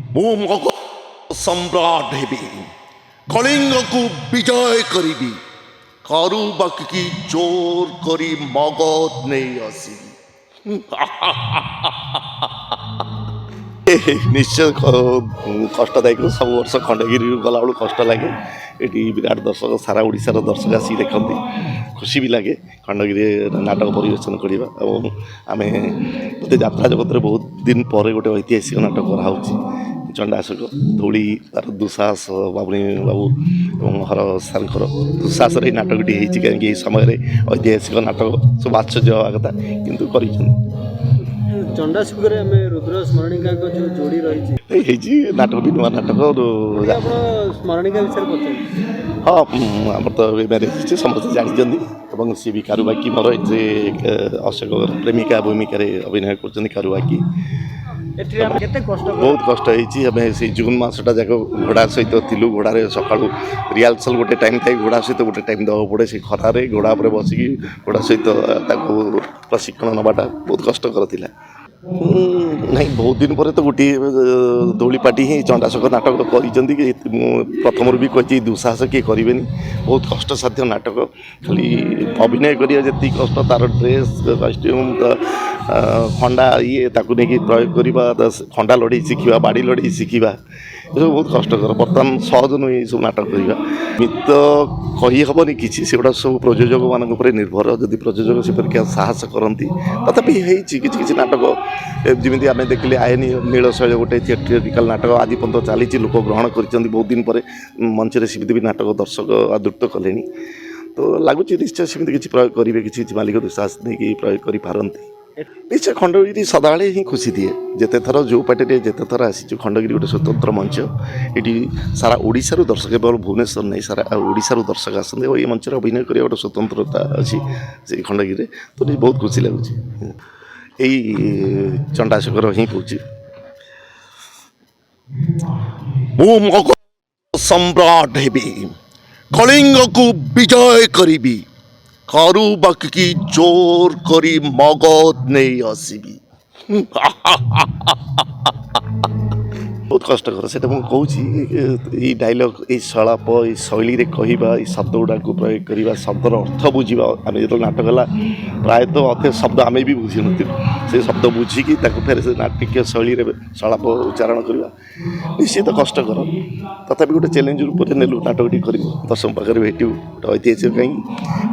ମୁଁ ମଗ ସମ୍ରାଟ ହେବି, କଳିଙ୍ଗକୁ ବିଜୟ କରିବି, କାରୁ ବାକି ଜୋର କରି ମଗଧ ନେଇ ଆସିବି। ନିଶ୍ଚୟ କଷ୍ଟଦାୟକ। ସବୁ ବର୍ଷ ଖଣ୍ଡଗିରି ଗଲାବେଳକୁ କଷ୍ଟ ଲାଗେ। ଏଠି ବିରାଟ ଦର୍ଶକ, ସାରା ଓଡ଼ିଶାର ଦର୍ଶକ ଆସିକି ଦେଖନ୍ତି, ଖୁସି ବି ଲାଗେ ଖଣ୍ଡଗିରି ନାଟକ ପରିବେଷଣ କରିବା। ଏବଂ ଆମେ ମୋତେ ଯାତ୍ରା ଜଗତରେ ବହୁତ ଦିନ ପରେ ଗୋଟେ ଐତିହାସିକ ନାଟକ କରାହେଉଛି। ଚଣ୍ଡାଶୋକ ଧୂଳି, ତାର ଦୁଃସାହସ ବାବୁଣି ବାବୁ ଏବଂ ହର ସାର୍ଙ୍କର ଦୁଃସାହସରେ ଏଇ ନାଟକଟି ହେଇଛି। କାହିଁକି ଏହି ସମୟରେ ଐତିହାସିକ ନାଟକ ସବୁ ଆଶ୍ଚର୍ଯ୍ୟ ହେବା କଥା, କିନ୍ତୁ କରିଛନ୍ତି। ଚଣ୍ଡାଶୋକରେ ଆମେ ରୁଦ୍ର ସ୍ମରଣିକାଙ୍କ ଯେଉଁ ଯୋଡ଼ି ରହିଛି ହେଇଛି ନାଟକ ବି ନୂଆ ନାଟକ। ଆପଣ ସ୍ମରଣିକା ବିଷୟରେ ପଚାରିବେ? ହଁ, ଆମର ତ ଏବେ ମ୍ୟାରେଜ୍ ହେଇଛି, ସମସ୍ତେ ଜାଣିଛନ୍ତି। ଏବଂ ସିଏ ବି କାରୁବାକି ମୋର ଯେ ଅଶୋକ ପ୍ରେମିକା ଭୂମିକାରେ ଅଭିନୟ କରୁଛନ୍ତି କାରୁବାକି। ଏଠି ଆମେ କେତେ କଷ୍ଟ ବହୁତ କଷ୍ଟ ହେଇଛି। ଆମେ ସେଇ ଜୁନ୍ ମାସଟା ଯାକ ଘୋଡ଼ା ସହିତ ଥିଲୁ। ଘୋଡ଼ାରେ ସକାଳୁ ରିହର୍ସାଲ୍ ଗୋଟେ ଟାଇମ୍ ଥାଏ, ଘୋଡ଼ା ସହିତ ଗୋଟେ ଟାଇମ୍ ଦେବାକୁ ପଡ଼େ। ସେ ଖରାରେ ଘୋଡ଼ା ଉପରେ ବସିକି ଘୋଡ଼ା ସହିତ ତାକୁ ପ୍ରଶିକ୍ଷଣ ନେବାଟା ବହୁତ କଷ୍ଟକର ଥିଲା। ନାଇଁ, ବହୁତ ଦିନ ପରେ ତ ଗୋଟିଏ ଦୋଳିପାଟି ହିଁ ଚଣ୍ଡାଶୋକ ନାଟକ କରିଛନ୍ତି। କି ମୁଁ ପ୍ରଥମରୁ ବି କହିଛି ଦୁଃସାହସ କିଏ କରିବେନି। ବହୁତ କଷ୍ଟସାଧ୍ୟ ନାଟକ। ଖାଲି ଅଭିନୟ କରିବା ଯେତିକି କଷ୍ଟ, ତା'ର ଡ୍ରେସ୍ କଷ୍ଟ୍ୟୁମ୍, ଖଣ୍ଡା ତାକୁ ନେଇକି ପ୍ରୟୋଗ କରିବା, ଖଣ୍ଡା ଲଢ଼େଇ ଶିଖିବା, ବାଡ଼ି ଲଢ଼େଇ ଶିଖିବା, ଏସବୁ ବହୁତ କଷ୍ଟକର। ବର୍ତ୍ତମାନ ସହଜ ନୁହେଁ ଏସବୁ ନାଟକ କରିବା। ମିତ କହିହେବନି କିଛି, ସେଗୁଡ଼ା ସବୁ ପ୍ରଯୋଜକମାନଙ୍କ ଉପରେ ନିର୍ଭର। ଯଦି ପ୍ରଯୋଜକ ସେପରିକା ସାହସ କରନ୍ତି, ତଥାପି ହେଇଛି କିଛି କିଛି ନାଟକ। ଯେମିତି ଆମେ ଦେଖିଲେ ଆଇନ ନୀଳଶୈଳ ଗୋଟେ ଥିଏଟ୍ରିକାଲ ନାଟକ ଆଜି ପର୍ଯ୍ୟନ୍ତ ଚାଲିଛି, ଲୋକ ଗ୍ରହଣ କରିଛନ୍ତି। ବହୁତ ଦିନ ପରେ ମଞ୍ଚରେ ସେମିତି ବି ନାଟକ ଦର୍ଶକ ଆଦୃତ କଲେଣି। ତ ଲାଗୁଛି ନିଶ୍ଚୟ ସେମିତି କିଛି ପ୍ରୟୋଗ କରିବେ, କିଛି କିଛି ମାଲିକ ଦୁଃସାହସ ନେଇକି ପ୍ରୟୋଗ କରିପାରନ୍ତି। ନିଶ୍ଚୟ ଖଣ୍ଡଗିରି ସଦାବେଳେ ହିଁ ଖୁସି ଦିଏ। ଯେତେ ଥର ଯେଉଁ ପାର୍ଟିରେ ଯେତେ ଥର ଆସିଛୁ, ଖଣ୍ଡଗିରି ଗୋଟେ ସ୍ୱତନ୍ତ୍ର ମଞ୍ଚ। ଏଠି ସାରା ଓଡ଼ିଶାରୁ ଦର୍ଶକ, କେବଳ ଭୁବନେଶ୍ୱର ନାହିଁ, ସାରା ଓଡ଼ିଶାରୁ ଦର୍ଶକ ଆସନ୍ତି। ଏବଂ ଏ ମଞ୍ଚରେ ଅଭିନୟ କରିବା ଗୋଟେ ସ୍ୱତନ୍ତ୍ରତା ଅଛି ସେଇ ଖଣ୍ଡଗିରିରେ। ତ ବହୁତ ଖୁସି ଲାଗୁଛି। ଏଇ ଚଣ୍ଡାଶୋକର ହିଁ କହୁଛି, ମୁଁ ମଗ ସମ୍ରାଟ ହେବି, କଳିଙ୍ଗକୁ ବିଜୟ କରିବି, କାରୁ ବାକି ଜୋର କରି ମଗଧ ନେଇ ଆସିବି। ବହୁତ କଷ୍ଟକର ସେଇଟା ମୁଁ କହୁଛି। ଏଇ ଡାଇଲଗ୍, ଏଇ ସଳାପ, ଏଇ ଶୈଳୀରେ କହିବା, ଏଇ ଶବ୍ଦ ଗୁଡ଼ାକୁ ପ୍ରୟୋଗ କରିବା, ଶବ୍ଦର ଅର୍ଥ ବୁଝିବା। ଆମେ ଯେତେବେଳେ ନାଟକ ହେଲା, ପ୍ରାୟତଃ ଅଧେ ଶବ୍ଦ ଆମେ ବି ବୁଝିନଥିଲୁ। ସେ ଶବ୍ଦ ବୁଝିକି ତାକୁ ଫେରେ ସେ ନାଟକୀୟ ଶୈଳୀରେ ସଳାପ ଉଚ୍ଚାରଣ କରିବା ନିଶ୍ଚିତ କଷ୍ଟକର। ତଥାପି ଗୋଟେ ଚ୍ୟାଲେଞ୍ଜ ରୂପରେ ନେଲୁ ନାଟକଟି କରିବୁ, ଦର୍ଶକ ପାଖରେ ଭେଟିବୁ, ଗୋଟେ ଐତିହାସିକ। କାହିଁକି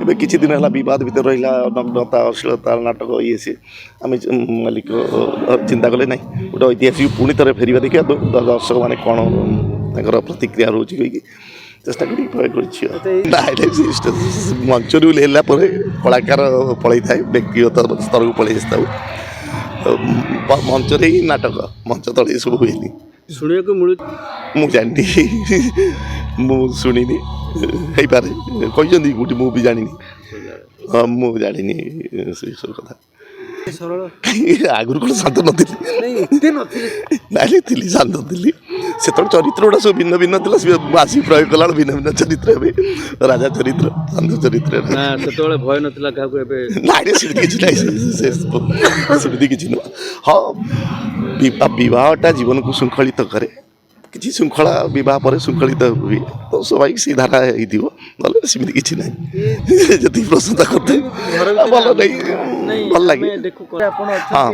ଏବେ କିଛି ଦିନ ହେଲା ବିବାଦ ଭିତରେ ରହିଲା, ନଗ୍ନତା, ଅଶ୍ଳୀଳତା ନାଟକ ଇଏ ସିଏ। ଆମେ ମାଲିକ ଚିନ୍ତା କଲେ ନାହିଁ, ଗୋଟେ ଐତିହାସିକ ପୁଣି ଥରେ ଫେରିବା, ଦେଖିବା ଦର୍ଶକମାନେ କ'ଣ ତାଙ୍କର ପ୍ରତିକ୍ରିୟା ରହୁଛି କହିକି ଚେଷ୍ଟା କରିକି ପ୍ରୟୋଗ କରିଛି। ମଞ୍ଚରୁ ହେଲା ପରେ କଳାକାର ପଳେଇଥାଏ, ବ୍ୟକ୍ତିଗତ ସ୍ତରକୁ ପଳେଇ ଆସିଥାଉ। ମଞ୍ଚରେ ହିଁ ନାଟକ, ମଞ୍ଚ ତଳେ ଏସବୁ ହୁଏନି। ଶୁଣିବାକୁ ମିଳୁଛି, ମୁଁ ଜାଣିନି, ମୁଁ ଶୁଣିନି, ହେଇପାରେ କହିଛନ୍ତି କୋଉଠି, ମୁଁ ବି ଜାଣିନି। ହଁ, ମୁଁ ଜାଣିନି ସେସବୁ କଥା। ସରଳ ଆଗରୁ କ'ଣ ଶାନ୍ତ ନଥିଲି? ଏତେ ନଥିଲେ। ନାଇଁ, ଥିଲି, ଶାନ୍ତ ଥିଲି। ସେତେବେଳେ ଚରିତ୍ର ଗୁଡ଼ା ସବୁ ଭିନ୍ନ ଭିନ୍ନ ଥିଲା। ଆସିକି ପ୍ରୟୋଗ କଲାବେଳେ ଭିନ୍ନ ଭିନ୍ନ ଚରିତ୍ର, ଏବେ ରାଜା ଚରିତ୍ର, ଶାନ୍ତ ଚରିତ୍ର। ନା, ସେତେବେଳେ ଭୟ ନଥିଲା କାହାକୁ, ଏବେ ନାଇଁ, ସେମିତି କିଛି ନାହିଁ, ସେମିତି କିଛି ନୁହଁ। ହଁ, ବିବାହଟା ଜୀବନକୁ ଶୃଙ୍ଖଳିତ କରେ। କିଛି ଶୃଙ୍ଖଳା ବିବାହ ପରେ ଶୃଙ୍ଖଳିତ ହୁଏ, ତ ସ୍ୱାଭାବିକ ସେଇ ଧାରା ହେଇଥିବ, ନହେଲେ ସେମିତି କିଛି ନାହିଁ। ଯେତିକି ପ୍ରଶଂସା କରିଥାଏ ଭଲ ନାହିଁ, ଭଲ ଲାଗେ। ହଁ,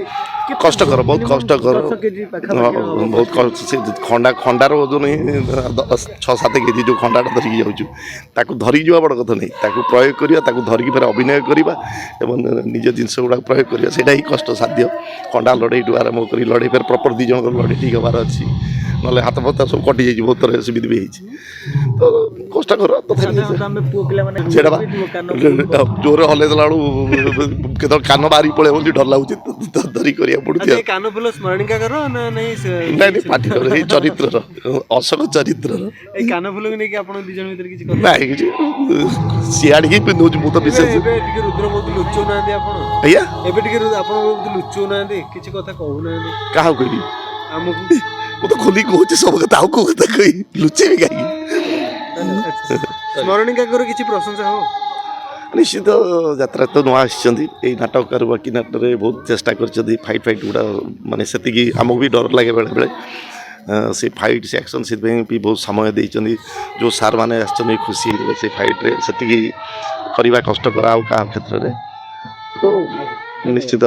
କଷ୍ଟକର, ବହୁତ କଷ୍ଟକର। ବହୁତ ସେ ଖଣ୍ଡାର ଓଜନ ହିଁ 6-7 କେଜି। ଯେଉଁ ଖଣ୍ଡାଟା ଧରିକି ଯାଉଛୁ, ତାକୁ ଧରିକି ଯିବା ବଡ଼ କଥା ନାହିଁ, ତାକୁ ପ୍ରୟୋଗ କରିବା, ତାକୁ ଧରିକି ଫେରେ ଅଭିନୟ କରିବା ଏବଂ ନିଜ ଜିନିଷ ଗୁଡ଼ାକ ପ୍ରୟୋଗ କରିବା, ସେଇଟା ହିଁ କଷ୍ଟସାଧ୍ୟ। ଖଣ୍ଡା ଲଢ଼େଇଠୁ ଆରମ୍ଭ କରି ଲଢ଼େଇ ଫେରେ ପ୍ରପର୍ 2 ଜଣଙ୍କର ଲଢ଼େଇ ଠିକ୍ ହେବାର ଅଛି, ନହେଲେ ହାତ ଫାତ ସବୁ କଟିଯାଇଛି। ବହୁତ ଥର ସେମିତି ବି ହେଇଛି, ତ କଷ୍ଟକର। ତଥାପି ସେଇଟା ବା ଜୋରରେ ହଲେଇ ଦେଲା ବେଳକୁ କେତେବେଳେ କାନ ବାହାରିକି ପଳେଇବ ବୋଲି ଡର ଲାଗୁଛି, ଧରିକି କରିବାକୁ ପଡ଼ୁଛି। କାନ ଫୁଲ ସ୍ମରଣିକାଙ୍କର ନା ନାଇଁ? ନାଇଁ, ପାଟିକର, ଏଇ ଚରିତ୍ରର, ଅଶୋକ ଚରିତ୍ରର। ଏଇ କାନ ଫୁଲକୁ ନେଇକି ଆପଣ 2 ଜଣ ଭିତରେ କିଛି ନାଇଁ, କିଛି ସିଆଡ଼େ ହିଁ ପିନ୍ଧଉଛି, ମୁଁ ତ ବିଶେଷ। ଏବେ ଟିକେ ରୁଦ୍ର ବହୁତ ଲୁଚଉନାହାନ୍ତି ଆପଣ? ଆଜ୍ଞା, ଏବେ ଟିକେ ଆପଣ ବହୁତ ଲୁଚଉନାହାନ୍ତି, କିଛି କଥା କହୁନାହାନ୍ତି କାହାକୁ କହିବି? ଆମକୁ। ମୁଁ ତ ଖୋଲିକି କହୁଛି ସବୁ କଥା, ଆଉ କୋଉ କଥା କହିବି, ଲୁଚେଇବି କାହିଁକି? ସ୍ମରଣିକାଙ୍କର କିଛି ପ୍ରଶଂସା ହବ? ନିଶ୍ଚିତ। ଯାତ୍ରା ତ ନୂଆ ଆସିଛନ୍ତି, ଏଇ ନାଟକ କାରୁବାକି ନାଟକରେ ବହୁତ ଚେଷ୍ଟା କରିଛନ୍ତି। ଫାଇଟ୍ ଗୁଡ଼ା ମାନେ ସେତିକି ଆମକୁ ବି ଡର ଲାଗେ ବେଳେବେଳେ। से फाइट से एक्शन से भी बहुत समय देइछन्ती जो सार माने आछन्ती खुशी हेबे से फाइट रे सेतिकी करबा कष्टकर आउ का क्षेत्र रे तो निश्चित